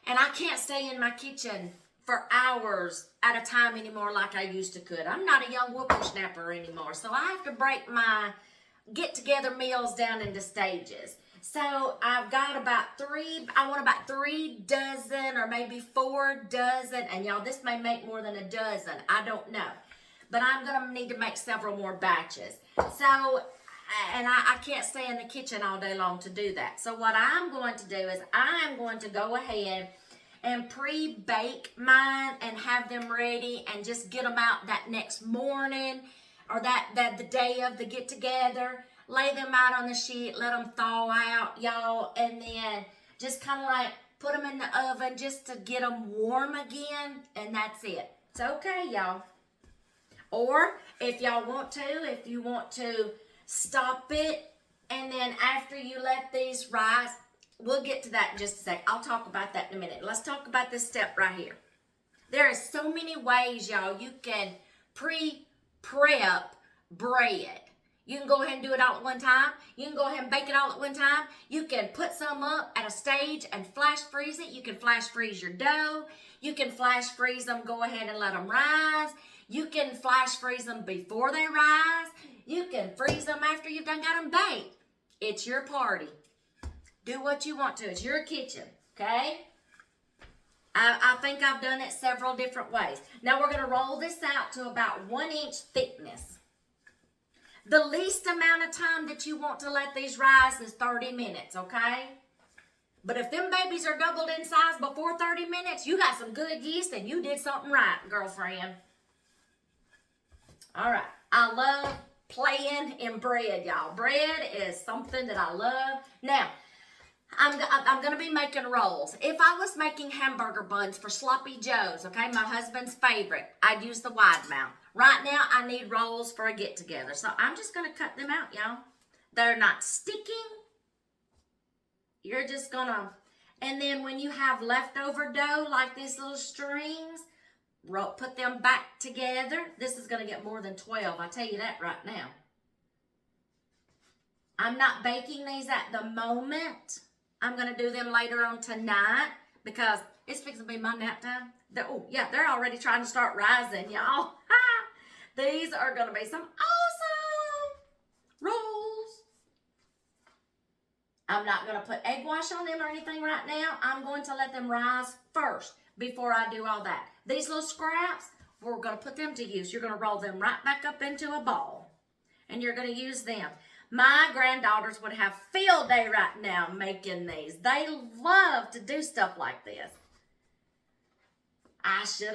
And I can't stay in my kitchen for hours at a time anymore like I used to could. I'm not a young whippersnapper anymore. So I have to break my get-together meals down into stages. So I've got I want about 3 dozen or maybe 4 dozen. And y'all, this may make more than a dozen. I don't know. But I'm going to need to make several more batches. So, and I can't stay in the kitchen all day long to do that. So what I'm going to do is I'm going to go ahead and pre-bake mine and have them ready and just get them out that next morning or the day of the get-together. Lay them out on the sheet, let them thaw out, y'all, and then just kind of like put them in the oven just to get them warm again, and that's it. It's okay, y'all. Or if y'all want to, if you want to stop it, and then after you let these rise, we'll get to that in just a sec. I'll talk about that in a minute. Let's talk about this step right here. There are so many ways, y'all, you can pre-prep bread. You can go ahead and do it all at one time. You can go ahead and bake it all at one time. You can put some up at a stage and flash freeze it. You can flash freeze your dough. You can flash freeze them, go ahead and let them rise. You can flash freeze them before they rise. You can freeze them after you've done got them baked. It's your party. Do what you want to. It's your kitchen, okay? I think I've done it several different ways. Now we're going to roll this out to about 1-inch thickness. The least amount of time that you want to let these rise is 30 minutes, okay? But if them babies are doubled in size before 30 minutes, you got some good yeast and you did something right, girlfriend. All right. I love playing in bread, y'all. Bread is something that I love. Now, I'm going to be making rolls. If I was making hamburger buns for Sloppy Joe's, okay, my husband's favorite, I'd use the wide mouth. Right now, I need rolls for a get-together. So I'm just going to cut them out, y'all. They're not sticking. You're just going to, and then when you have leftover dough, like these little strings, put them back together. This is going to get more than 12. I tell you that right now. I'm not baking these at the moment. I'm going to do them later on tonight because it's fixing to be my nap time. They're already trying to start rising, y'all. These are going to be some awesome rolls. I'm not going to put egg wash on them or anything right now. I'm going to let them rise first before I do all that. These little scraps, we're going to put them to use. You're going to roll them right back up into a ball, and you're going to use them. My granddaughters would have field day right now making these. They love to do stuff like this. I should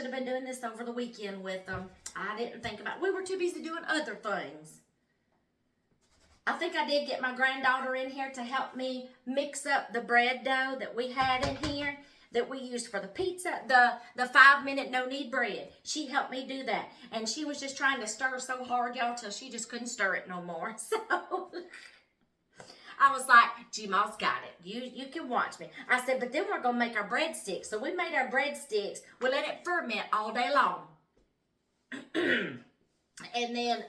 have been doing this over the weekend with them. I didn't think about it. We were too busy doing other things. I think I did get my granddaughter in here to help me mix up the bread dough that we had in here that we used for the pizza, the 5-minute no-knead bread. She helped me do that. And she was just trying to stir so hard, y'all, till she just couldn't stir it no more. So I was like, G-Ma's got it. You can watch me. I said, but then we're going to make our breadsticks. So we made our breadsticks. We let it ferment all day long. And then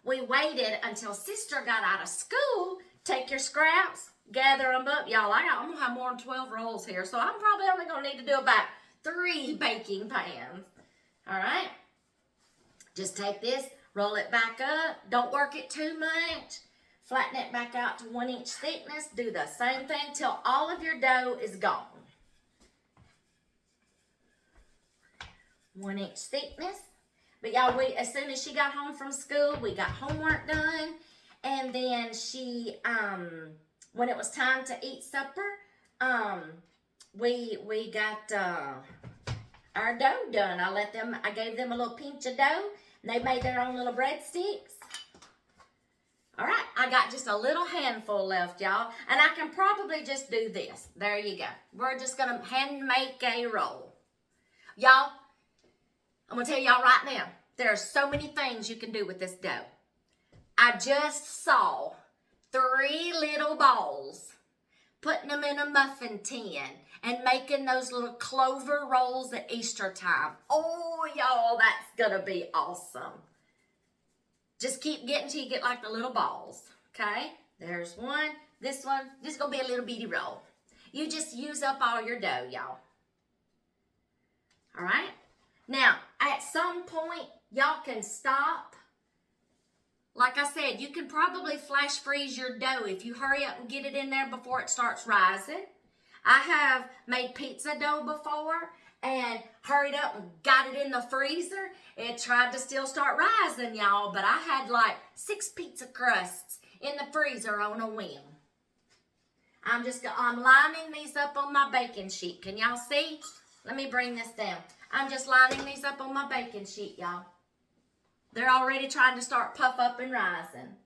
we waited until sister got out of school. Take your scraps. Gather them up. Y'all, I'm going to have more than 12 rolls here. So I'm probably only going to need to do about 3 baking pans. All right. Just take this. Roll it back up. Don't work it too much. Flatten it back out to 1-inch thickness. Do the same thing till all of your dough is gone. 1-inch thickness. But y'all, as soon as she got home from school, we got homework done. And then she, when it was time to eat supper, we got our dough done. I gave them a little pinch of dough, and they made their own little breadsticks. All right, I got just a little handful left, y'all, and I can probably just do this. There you go. We're just gonna hand make a roll. Y'all, I'm gonna tell y'all right now, there are so many things you can do with this dough. I just saw 3 little balls, putting them in a muffin tin and making those little clover rolls at Easter time. Oh, y'all, that's gonna be awesome. Just keep getting till you get like the little balls, okay? There's one. This is gonna be a little bitty roll. You just use up all your dough, y'all. All right? Now, at some point, y'all can stop. Like I said, you can probably flash freeze your dough if you hurry up and get it in there before it starts rising. I have made pizza dough before and hurried up and got it in the freezer. It tried to still start rising, y'all, but I had like 6 pizza crusts in the freezer on a whim. I'm lining these up on my baking sheet. Can y'all see? Let me bring this down. I'm just lining these up on my baking sheet, y'all. They're already trying to start puff up and rising.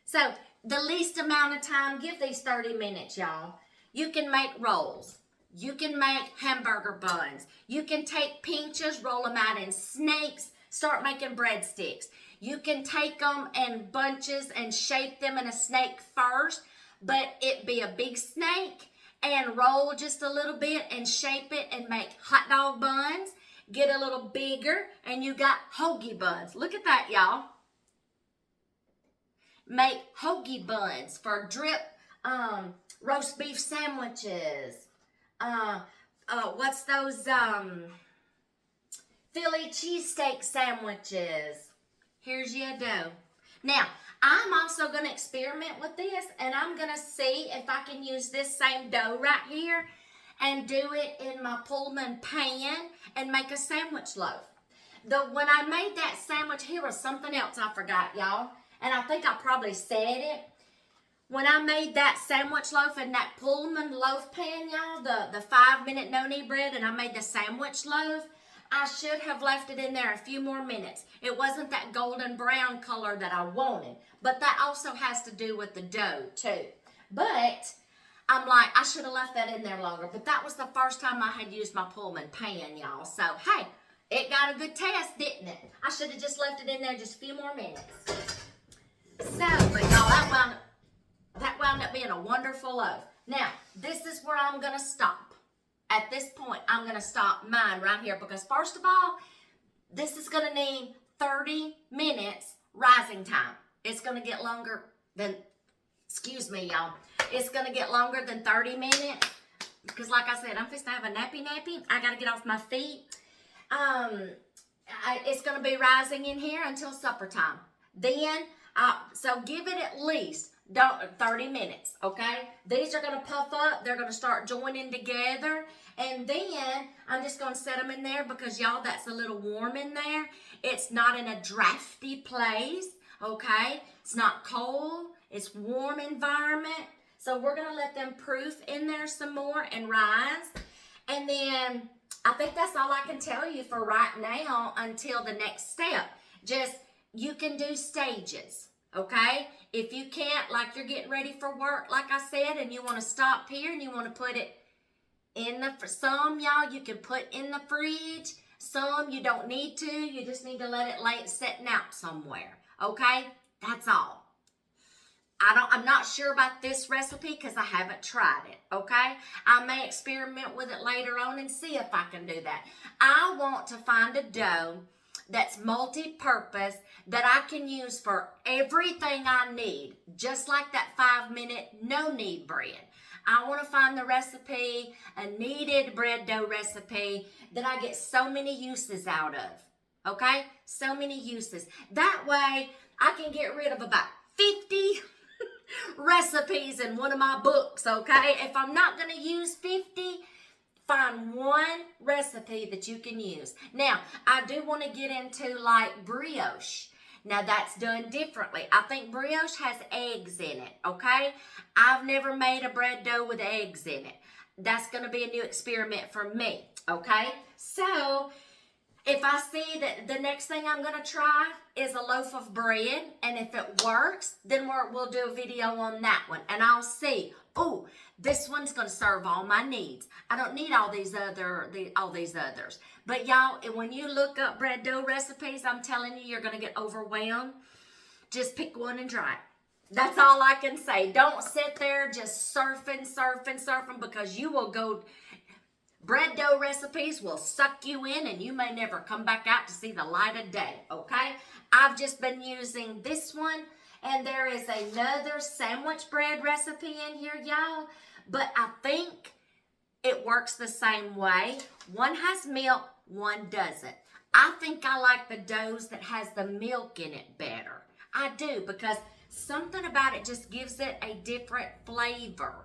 So the least amount of time, give these 30 minutes, y'all. You can make rolls. You can make hamburger buns. You can take pinches, roll them out in snakes, start making breadsticks. You can take them in bunches and shape them in a snake first, but it be a big snake, and roll just a little bit and shape it and make hot dog buns. Get a little bigger, and you got hoagie buns. Look at that, y'all. Make hoagie buns for drip roast beef sandwiches. What's those Philly cheesesteak sandwiches? Here's your dough. Now, I'm also going to experiment with this, and I'm going to see if I can use this same dough right here and do it in my Pullman pan and make a sandwich loaf. When I made that sandwich, here was something else I forgot, y'all, and I think I probably said it. When I made that sandwich loaf in that Pullman loaf pan, y'all, the 5-minute no-knead bread, and I made the sandwich loaf, I should have left it in there a few more minutes. It wasn't that golden brown color that I wanted, but that also has to do with the dough too. But I'm like, I should have left that in there longer, but that was the first time I had used my Pullman pan, y'all. So, hey, it got a good test, didn't it? I should have just left it in there just a few more minutes. So, but y'all, that wound up being a wonderful loaf. Now, this is where I'm going to stop. At this point, I'm going to stop mine right here because, first of all, this is going to need 30 minutes rising time. It's going to get longer than, excuse me, y'all. It's going to get longer than 30 minutes because, like I said, I'm fixing to have a nappy. I got to get off my feet. It's going to be rising in here until supper time. Then, so give it at least 30 minutes, okay? These are going to puff up. They're going to start joining together. And then I'm just going to set them in there because, y'all, that's a little warm in there. It's not in a drafty place, okay? It's not cold. It's warm environment. So we're going to let them proof in there some more and rise. And then I think that's all I can tell you for right now until the next step. Just, you can do stages, okay? If you can't, like you're getting ready for work, like I said, and you want to stop here and you want to put it in the, some, y'all, you can put in the fridge. Some you don't need to. You just need to let it lay sitting out somewhere, okay? That's all. I'm not sure about this recipe because I haven't tried it, okay? I may experiment with it later on and see if I can do that. I want to find a dough that's multi-purpose that I can use for everything I need, just like that 5-minute no-knead bread. I want to find the recipe, a kneaded bread dough recipe that I get so many uses out of, okay? So many uses. That way, I can get rid of about 50 recipes in one of my books, okay? If I'm not going to use 50, find one recipe that you can use. Now, I do want to get into like brioche. Now, that's done differently. I think brioche has eggs in it, okay? I've never made a bread dough with eggs in it. That's going to be a new experiment for me, okay? So, if I see that the next thing I'm going to try is a loaf of bread, and if it works, then we'll do a video on that one, and I'll see, oh, this one's going to serve all my needs. I don't need all these others. But y'all, when you look up bread dough recipes, I'm telling you, you're going to get overwhelmed. Just pick one and try it. That's all I can say. Don't sit there just surfing, because you will go. Bread dough recipes will suck you in and you may never come back out to see the light of day, okay? I've just been using this one, and there is another sandwich bread recipe in here, y'all, but I think it works the same way. One has milk, one doesn't. I think I like the doughs that has the milk in it better. I do, because something about it just gives it a different flavor,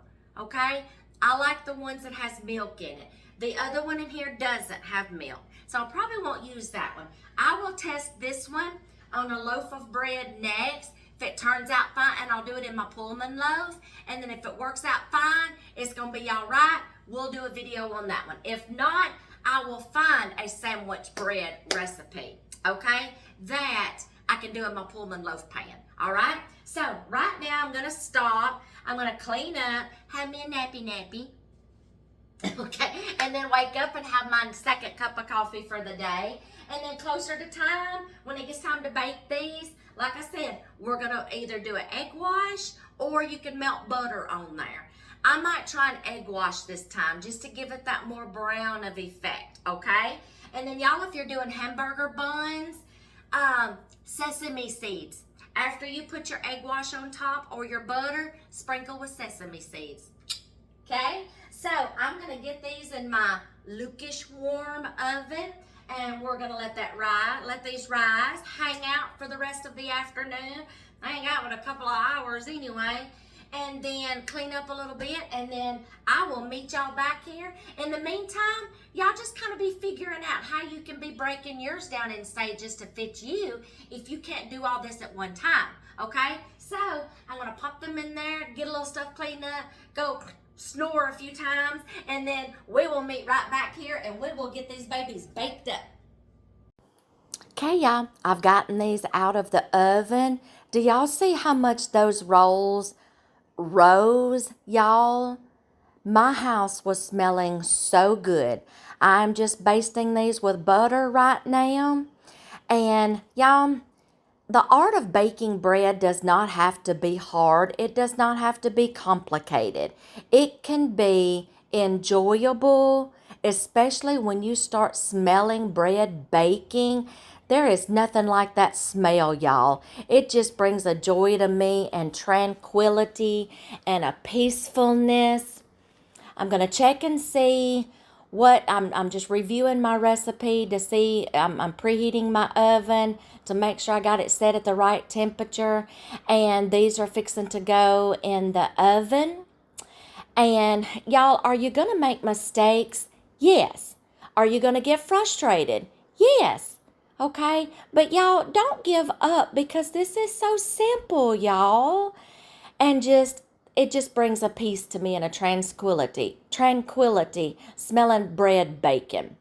okay? I like the ones that has milk in it. The other one in here doesn't have milk, so I probably won't use that one. I will test this one on a loaf of bread next. If it turns out fine, and I'll do it in my Pullman loaf, and then if it works out fine, it's going to be all right. We'll do a video on that one. If not, I will find a sandwich bread recipe, okay, that I can do in my Pullman loaf pan, all right? So right now I'm going to stop. I'm going to clean up, have me a nappy, okay, and then wake up and have my second cup of coffee for the day. And then closer to time, when it gets time to bake these, like I said, we're going to either do an egg wash or you can melt butter on there. I might try an egg wash this time just to give it that more brown of effect, okay? And then y'all, if you're doing hamburger buns, sesame seeds. After you put your egg wash on top or your butter, sprinkle with sesame seeds, okay? So I'm going to get these in my lukewarm oven, and we're going to let these rise, hang out for the rest of the afternoon, hang out with a couple of hours anyway, and then clean up a little bit, and then I will meet y'all back here. In the meantime, y'all just kind of be figuring out how you can be breaking yours down in stages to fit you if you can't do all this at one time, okay? So I'm going to pop them in there, get a little stuff cleaned up, go snore a few times, and then we will meet right back here and we will get these babies baked up. Okay, y'all, I've gotten these out of the oven. Do y'all see how much those rolls rose, y'all? My house was smelling so good. I'm just basting these with butter right now. And y'all, the art of baking bread does not have to be hard. It does not have to be complicated. It can be enjoyable, especially when you start smelling bread baking. There is nothing like that smell, y'all. It just brings a joy to me and tranquility and a peacefulness. I'm going to check and see what I'm just reviewing my recipe to see. I'm preheating my oven to make sure I got it set at the right temperature. And these are fixing to go in the oven. And y'all, are you going to make mistakes? Yes. Are you going to get frustrated? Yes. Okay. But y'all, don't give up because this is so simple, y'all. And it just brings a peace to me and a tranquility smelling bread baking.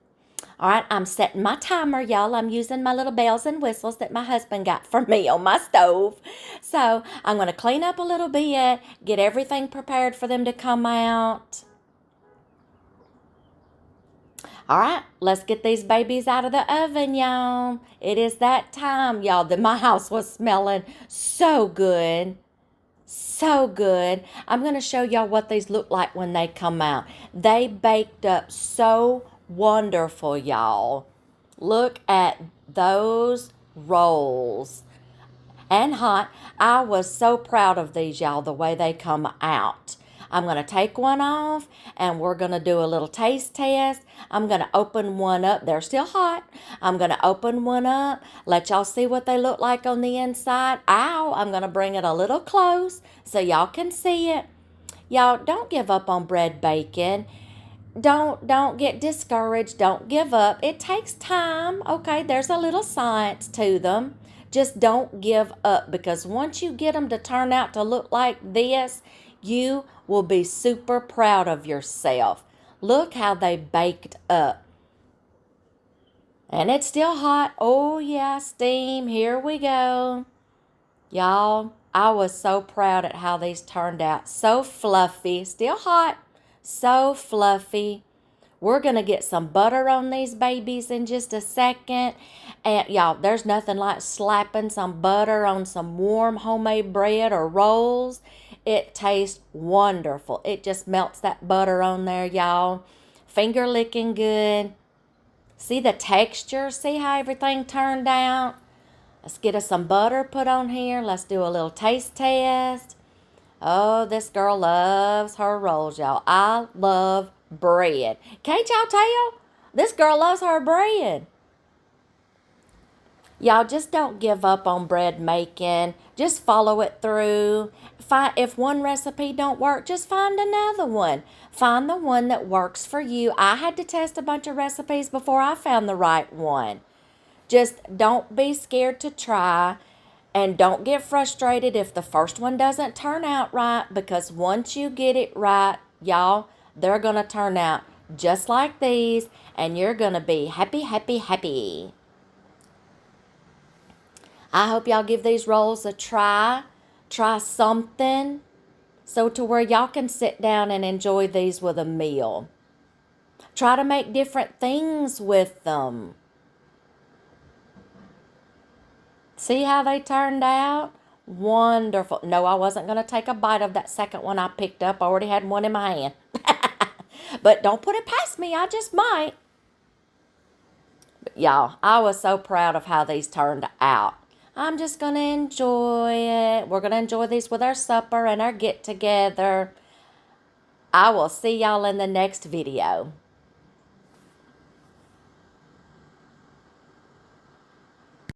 All right, I'm setting my timer, y'all. I'm using my little bells and whistles that my husband got for me on my stove. So I'm going to clean up a little bit, get everything prepared for them to come out. All right, let's get these babies out of the oven, y'all. It is that time, y'all, that my house was smelling so good. So good. I'm going to show y'all what these look like when they come out. They baked up so wonderful, y'all. Look at those rolls. And hot. I was so proud of these, y'all, the way they come out. I'm going to take one off and we're going to do a little taste test. I'm going to open one up. They're still hot. I'm going to open one up, let y'all see what they look like on the inside. Ow, I'm going to bring it a little close so y'all can see it. Y'all, don't give up on bread baking. Don't get discouraged. Don't give up. It takes time. Okay, there's a little science to them. Just don't give up because once you get them to turn out to look like this, you will be super proud of yourself. Look how they baked up. And it's still hot. Oh yeah, steam. Here we go. Y'all, I was so proud at how these turned out. So fluffy. Still hot. So fluffy. We're going to get some butter on these babies in just a second. And y'all, there's nothing like slapping some butter on some warm homemade bread or rolls. It tastes wonderful. It just melts that butter on there, y'all. Finger licking good. See the texture? See how everything turned out? Let's get us some butter put on here. Let's do a little taste test. Oh, this girl loves her rolls, y'all. I love bread. Can't y'all tell? This girl loves her bread. Y'all, just don't give up on bread making. Just follow it through. If one recipe don't work, just find another one. Find the one that works for you. I had to test a bunch of recipes before I found the right one. Just don't be scared to try. And don't get frustrated if the first one doesn't turn out right, because once you get it right, y'all, they're going to turn out just like these, and you're going to be happy, happy, happy. I hope y'all give these rolls a try. Try something so to where y'all can sit down and enjoy these with a meal. Try to make different things with them. See how they turned out? Wonderful. No, I wasn't going to take a bite of that second one I picked up. I already had one in my hand. But don't put it past me. I just might. But y'all, I was so proud of how these turned out. I'm just going to enjoy it. We're going to enjoy these with our supper and our get-together. I will see y'all in the next video.